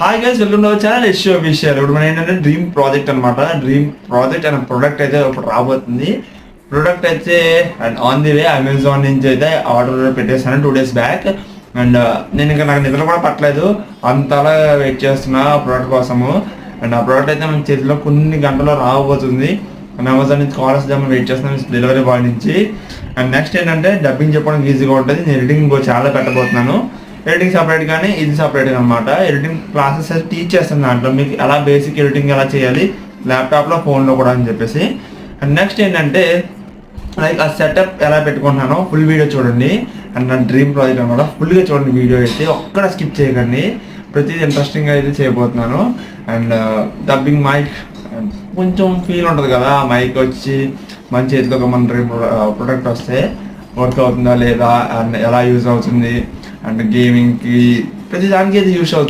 Hi guys, welcome to our channel Yashu official. ఇప్పుడు మన ఏంటంటే డ్రీమ్ ప్రాజెక్ట్ అనమాట. డ్రీమ్ ప్రాజెక్ట్ అనే ప్రొడక్ట్ అయితే ఇప్పుడు రాబోతుంది. ప్రొడక్ట్ అయితే and on the way Amazon నుంచి అయితే ఆర్డర్ పెట్టేసాను 2 days బ్యాక్. అండ్ నేను ఇంకా నాకు నిద్ర కూడా పట్టలేదు, అంతలా వెయిట్ చేస్తున్నా ఆ ప్రోడక్ట్ కోసము. అండ్ ఆ ప్రోడక్ట్ అయితే మన చేతిలో కొన్ని గంటల్లో రాబోతుంది. అమెజాన్ నుంచి కాల్ వస్తుందని వెయిట్ చేస్తున్నాను డెలివరీ బాయ్ నుంచి. అండ్ నెక్స్ట్ ఏంటంటే డబ్బింగ్ చెప్పడానికి ఈజీగా ఉంటుంది. నేను ఎడిటింగ్ చాలా పెట్టబోతున్నాను. ఎడిటింగ్ సపరేట్ కానీ ఇది సపరేట్ అనమాట. ఎడిటింగ్ క్లాసెస్ టీచ్ చేస్తాను దాంట్లో, మీకు ఎలా బేసిక్ ఎడిటింగ్ ఎలా చేయాలి ల్యాప్టాప్లో ఫోన్లో కూడా అని చెప్పేసి. అండ్ నెక్స్ట్ ఏంటంటే లైక్ ఆ సెటప్ ఎలా పెట్టుకుంటున్నానో ఫుల్ వీడియో చూడండి. అండ్ నా డ్రీమ్ ప్రాజెక్ట్ అనమాట, ఫుల్గా చూడండి వీడియో అయితే, ఒక్కడ స్కిప్ చేయకండి. ప్రతిదీ ఇంట్రెస్టింగ్గా అయితే చేయబోతున్నాను. అండ్ డబ్బింగ్ మైక్ కొంచెం ఫీల్ ఉంటుంది కదా, మైక్ వచ్చి మన చేతిలో ఒక మన డ్రీమ్ ప్రొడక్ట్ వస్తే వర్క్ అవుతుందా లేదా, అండ్ ఎలా యూజ్ అవుతుంది, అండ్ గేమింగ్కి ప్రతి దానికి అయితే యూజ్ అవుతుంది.